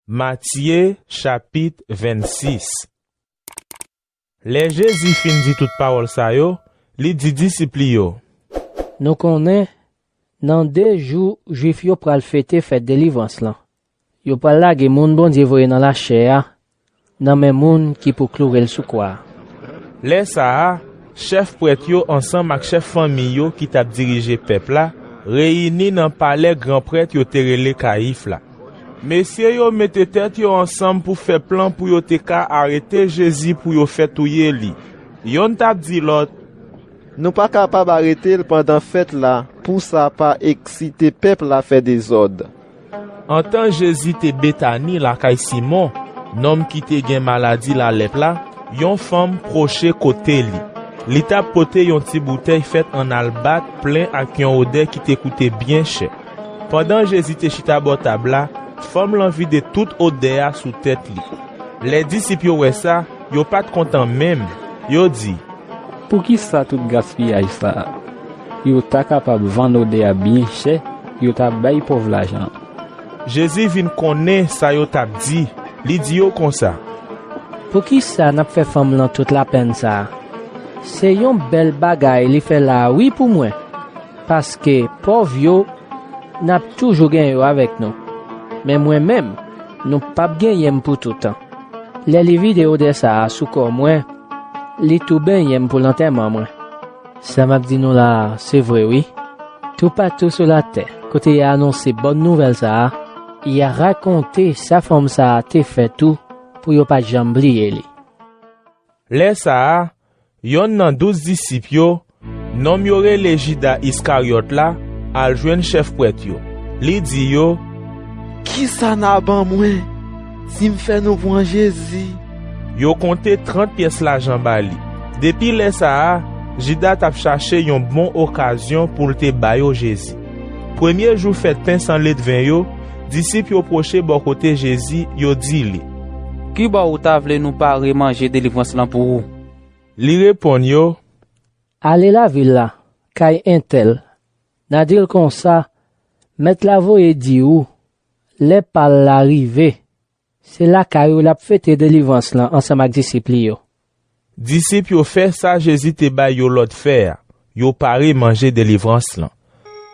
Matthieu chapitre 26. Les Jésus fin dit toute parole sa yo, li dit disciples yo. Nous connaissons, dans 2 jours, Juifs yo pral fêter fête délivrance là. Yo pral lage moun bon Dieu voye dans la chair, nan men moun qui pou clouer sou kwa. Les ça, chef prêtre yo ensemble ak chef famille yo qui t'a dirigé peuple là, réuni dans palais grand prêtre yo terele Caïphe là. Messieurs yo mette tête yo ensemble pour faire plan pour yo te ka arrêter Jésus pour yo fait touyer li. Yon t'a dit l'autre, nous pas capable arrêter pendant fête là, pour ça pas exciter peuple à faire des ordres. En temps Jésus te Béthanie la kay Simon, nom qui te gen maladie la lèpre là, yon femme proche côté li. Li t'a pote yon ti bouteille faite en albat plein ak yon odeur qui te coûté bien cher. Pendant Jésus te chita bo table là, femme l'envie de toute odeur sous tête li. Les disciples yo ça, yo pas content même. Yo dit, pour qui ça tout gaspillage ça? Yo ta capable vendre odeur bien cher, yo ta bay pauvre l'argent. Jésus vinn connaît ça yo t'a dit, li dit yo comme ça. Pour qui ça n'a fait femme lan toute la peine ça? C'est yon bel bagay li fait là oui pour moi. Parce que pauvre yo n'a toujours gen yo avec nous. Mais moi-même, nous pas gagner pour tout temps. Les vidéos de ça sous corps moi, les tout ben pour l'enterrement moi. Ça m'a dit nous là, c'est vrai oui. Tout partout sur la terre, côté il a annoncé bonne nouvelle ça, il a raconté sa femme ça te fait tout pour yo pas jamblier li. Les ça, yon nan 12 disciples yo, nom yore le Judas Iscariot là, al jwenn chef prêtre yo. Li di yo, qui ça n'a ban moi? Si me fait nous voir Jésus. Yo compté 30 pièces l'argent bali. Depuis les ça, Judas t'a cherché yon bon occasion pour te bayo Jésus. Premier jour fête pain sans lait de vin yo, disciples yo proche bon côté Jésus, yo di li. Qui ba ou ta vle nous pas manger délivrance là pour ou? Li répond yo, Allez la ville là, kay intel. N'a dit comme ça, mettre la voie et di ou. Les pas l'arrivée. C'est là kay la fête délivrance là ensemble avec disciples yo. Disciples yo fait ça Jésus te bay yo l'autre faire. Yo pare manger délivrance là.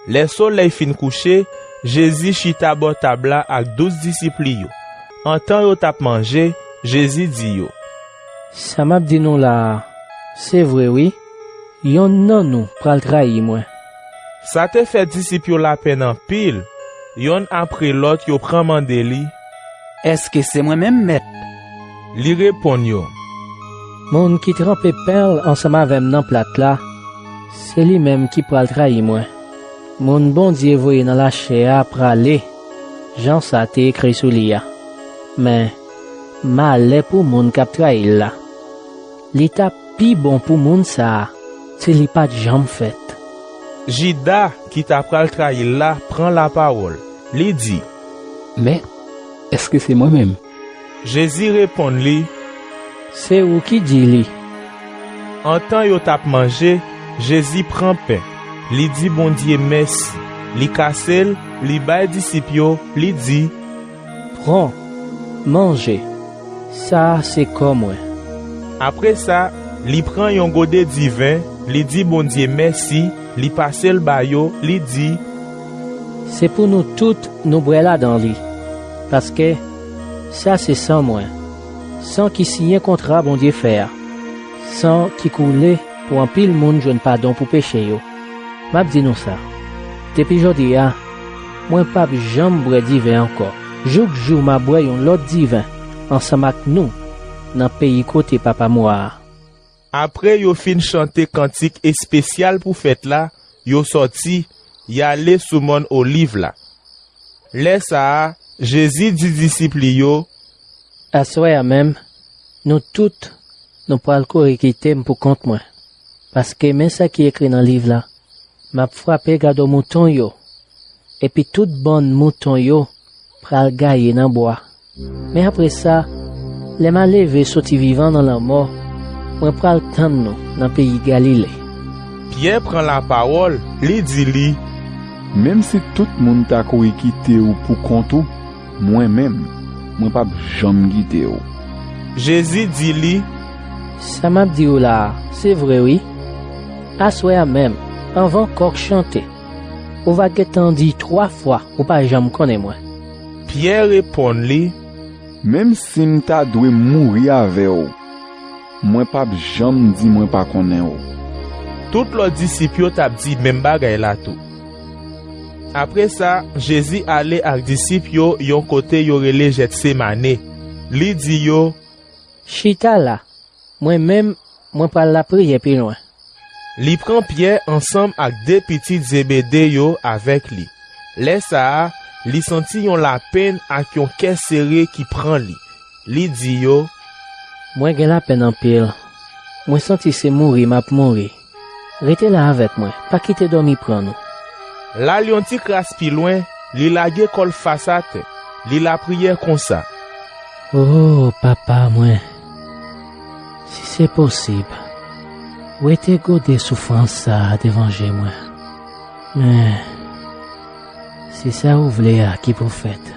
Les soleil fin coucher, Jésus chita bon table avec 12 disciples yo. En temps yo tap manger, Jésus dit yo, Ça m'a dit nous là, c'est vrai oui. Yon nan nous pral trahi moi. ça te fait disciples yo la peine en pile. Yon après l'autre yo prend mandeli. Est-ce que c'est moi-même maître? Li répond yo, Moun qui trempe perle ensemble avec nan plate là, c'est lui même qui pral trahi moi. Moun bon Dieu voye dans la chair pralé. Jean ça te écrit sous lia. Mais malheur pour moun k'ap trahi là. L'état pi bon pour moun ça, c'est li pas jambe fait. Judas qui t'a pral trahi là prend la parole. Li dit, Mais est-ce que c'est moi-même? Jésus répond li, C'est ou qui dit li? en temps yo tap manger, Jésus prend pain. Li dit bon Dieu merci. Li kassel, li bay disciples yo, li dit, Prends, mangez. Ça c'est comme moi. après ça, li prend yon godet divin, li dit bon Dieu merci, li passe le bayo, li dit, C'est pour nous toutes nous boire là dans lit. Parce que ça c'est sans moi. Sans qui signe un contrat bon Dieu faire. Sans qui coule pour un pile monde jeune pardon pour péché yo. M'a dit nous ça. Depuis jodi a, moi pas jamais boire divin encore. Jour m'a boire yon l'autre divin ensemble avec nous dans pays côté papa moi. après yo fin chanter cantique spécial pour fête là, yo sorti, y allé sous mon olive là. Les ça, Jésus dit disciples yo, À soir même, nous toutes, nous pral courir quitter pour compte moi. Parce que même ça qui est écrit dans le livre là, m'a frappé gado mouton yo. Et puis tout bonne mouton yo, pral gailler dans bois. Mais après ça, les m'a levé sorti vivant dans la mort, moi pral tendre nous dans pays Galilée. Pierre prend la parole, li dit li, Même si tout le monde t'a quitter ou pour compte ou, moi-même, moi pas jamais quitter ou. Jésus dit li, Ça m'a dit ou là, c'est vrai oui. Assoya même, avant coq chanter. Ou va qu'étant dit 3 fois, ou pas jamais connaît moi. Pierre répond li, Même si m'ta doit mourir avec ou, moi pas jamais dit moi pas connaît ou. tout les disciples t'a dit même bagay la tout. Après ça, Jésus allait avec disciples yon côté yo relé Gethsemane. Li dit yo, Chita là, moi-même, moi pas la prière plus loin. li prend Pierre ensemble avec 2 petits Zébédée yo avec li. Là ça, li senti yon la peine ak yon cœur serré qui prend li. Li dit yo, Moi gen la peine en pile. Moi senti c'est mourir, m'a mourir. Rete là avec moi, pas quitter dormir prendre nous. la li yon ti kras pi loin, li lage kol face à terre. Li la prière comme ça. Oh, papa, moi, si c'est possible, où était godé souffrance ça devant moi. Mais, si ça vous voulez à qui prophète,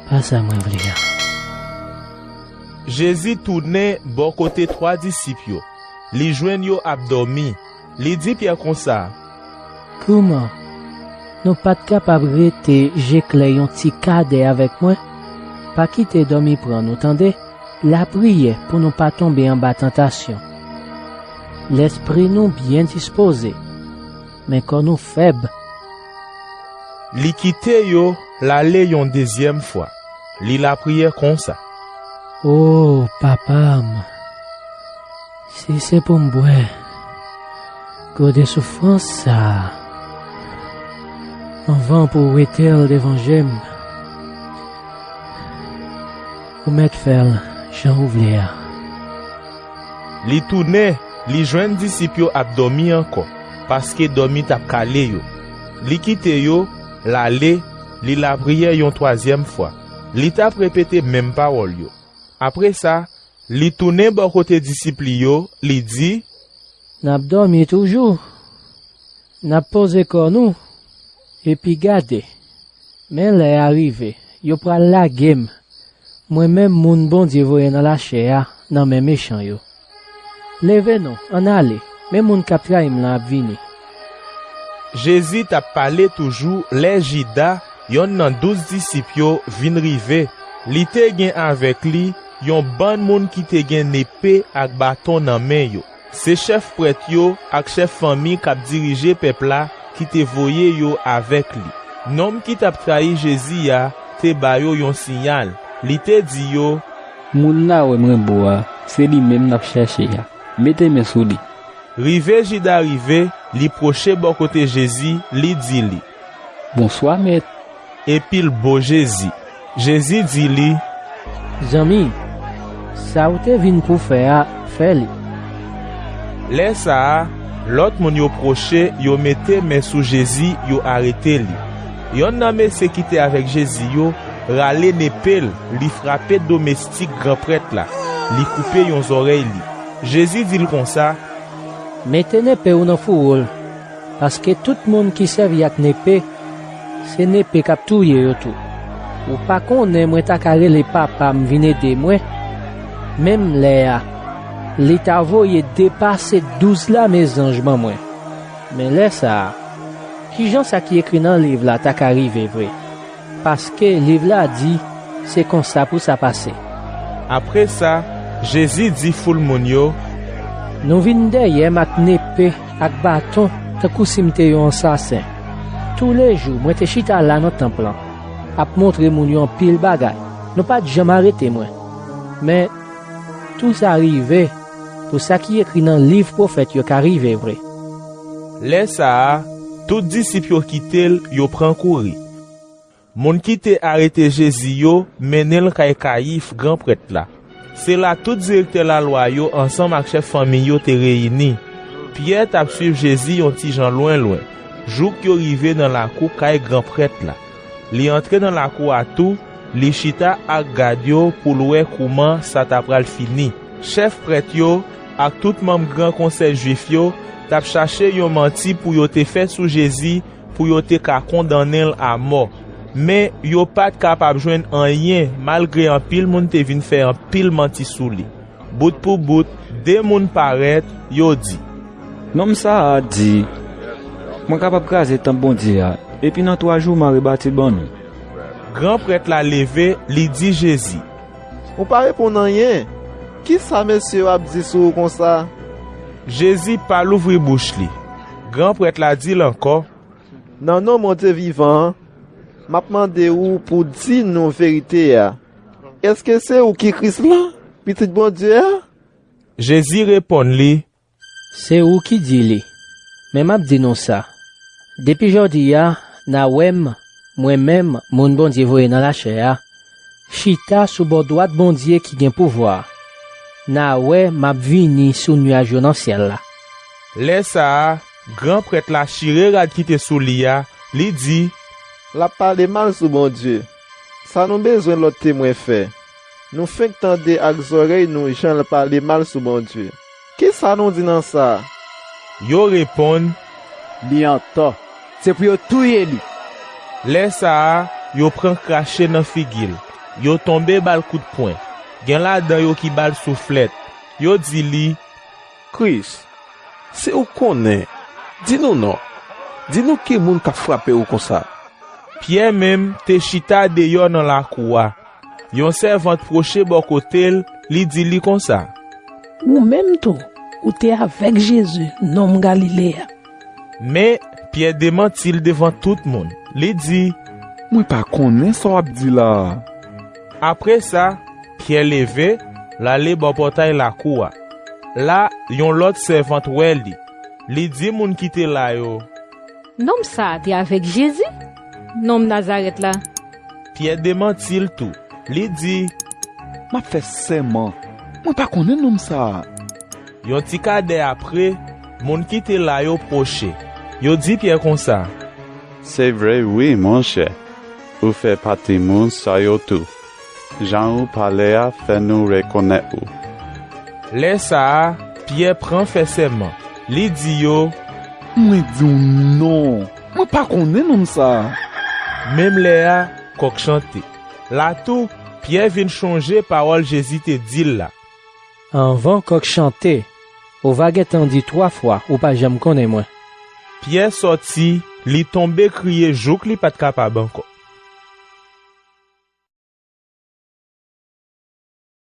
pas ça moi voulez. Jésus tourne bon côté 3 disciples yo. Li jwen yo abdormi. Li dit Pierre comme ça. Comment? Nous pas capable de rester j'éclaire un petit cadet avec moi? Pas quitter dormir prendre, nous tendez? La prière pour nous pas tomber en bas tentation. L'esprit nous bien disposé, mais quand nous faibles, Li kite yo, l'aller yon deuxième fois. Li la prière comme ça. oh papa, si c'est pour me boire, que des souffrances ça, avant pour éteindre l'évangile, ou mettre faire, j'en ouvre. Li tourne, li jwen disciples yo abdormi encore parce que dormi tap kale yo. Li kite yo, l'aller, li la prière yon 3e fois. Li tap répété même parole yo. Après ça, li tourne bon côté disciples yo, li dit, N'a dormi toujours, n'a posé comme nous, et puis gardé. Mais là est arrivé, yo pral la game. Moi-même, moun bon Dieu voye dans la chair, dans mes méchants yo. Levez non, en allez, mais moun kaptra im la vini. Jésus t'a parlé toujours les Jida, yon nan 12 disciples yo vin rive. Li te gen avec li, yon ban moun ki te gen épée ak bâton nan men yo. Se chef prêtre yo ak chef famille kap dirige peuple la ki te voye yo avec li. Nom ki tap trahi Jésus ya, te ba yo yon signal. Li te di yo, Moun na wè mwen boa, c'est lui même n'a cherché ya. Mettez mes sous li. rive Jida rive, li proche bon côté Jésus, li di li. Bonsoir maître. Et puis le beau Jésus. Jésus dit li, Zami, ça ou te vin pour faire, fais-le. lè sa, l'autre moun yo proche, yo mette men sou Jésus, yo arrêté li. Yon nan mese qui te avec Jésus yo, rale nepel, li frappé domestique grand prêtre la, li coupe yon oreille li. Jésus dit le comme ça, Mettez n'épée ou nan fourrol, parce que tout le monde qui servi avec n'épée, c'est n'épée kap touye yo tout. Ou pas konnen moi ta kare les papa m vin aider moi, même là, l'état voye dépasser 12 la mes anges moi. Mais là ça, qui gens ça qui écrit dans le livre là ta qu'arrive vrai. Parce que le livre là dit, c'est comme ça pour ça passer. après ça, Jésus dit foule moun yo, Nous vin derrière mat n'épée ak bâton, te kousimte yon assassin. Tous les jours, moi te chita là dans temple, ap montre moun yon pile bagay. Nous pas jamais arrêté moi. Mais tout ça arrivé pour ça qui écrit dans le livre prophète yo qu'arrive vrai. lè sa, tout disciples yo kitel, yo pran kouri. Moun ki te arrêté Jésus yo, menel kay Caïphe grand prêtre la. C'est là tout directeur la loi yo ensemble ak chef famille yo te réuni. Pierre tap suiv Jésus yon ti jan loin. Jouk yo rive dans la cour kay grand prêtre la. Li entre dans la cour à tout, li chita ak gad yo pou louè kouman sa tap pral fini. Chef prêtre yo ak tout membre grand conseil juif yo tap chache yon menti pou yo te fait sous Jésus pou yo te ka condamner à mort. mais yo pat capable joindre rien malgré un pile moun te vinn faire un pile menti sou li. Bout pour bout, deux moun paraît, yo dit. Nom ça a dit, moi capable craser tant bon Dieu et puis dans 3 jours m'a rebâti bon. Grand prêtre la levé, li dit Jésus. Ou pa répondre rien. Qui ça monsieur a dit sou comme ça? Jésus pas l'ouvrir bouche li. Grand prêtre la dit encore. Non, non, mon Dieu vivant, m'a demandé ou pour dire nous vérité. Est-ce que c'est ou qui Christ là? Petit bon Dieu? Jésus répond li. C'est ou qui dit li. Mais m'a dit non ça. Depuis jodi na wem, moi-même, mon bon Dieu voye dans la chair, chita sous bord droit bon Dieu qui gen pouvoir. Na wè m'a vini sous nuage dans ciel là. Laisse ça, grand prêtre la chire rad qui te sou li a, li dit. La parle mal sous bon Dieu. Ça nous besoin l'autre témoin fait. Nous fait tendre ak oreilles nous Jean le parler mal sous bon Dieu. Qui ça nous dit dans ça? Yo répond. Li en to. C'est pour yo touyer li. Laisse ça, yo prend craché dans figil. Yo tombe bal coup de poing. Gen la dan yo ki bal soufflet. Yo di li. Chris, c'est ou connaît? Dis-nous non. Dis-nous qui moun ka frappé ou comme ça. Pierre même te chita de yo dans la cour. Yon servante proche bo kotel, li di li comme ça. Ou même tout, ou t'es avec Jésus, nom Galilée. Mais Pierre démentil devant tout le monde. Li dit. Moi pas connais ça dit là. Après ça, Pierre levé, l'aller bon portail la cour. Là, yon l'autre servante wè li. Li di moun ki te la yo. Nom ça, t'es avec Jésus? Nom Nazareth là. Pierre démentil tout. Li di. M'a fait serment. Moi pas connais nom ça. Yon ti kade après, moun ki te la yo proche. Yo di Pierre comme ça. C'est vrai, oui, mon cher. Ou fait partie moun sa yo tout. Jean ou parler a fait nous reconnaître ou. Laisse ça, Pierre prend fait serment. Li di yo. Moi dis non. Moi pas connais nom ça. Même Léa, coq chanté. Là tout, Pierre vient changer parole Jésus te dit là. Avant coq chanté, ou vaguet dit 3 fois, ou pas j'aime connais moi. Pierre sorti, li tombe crier jouk li pat capable encore.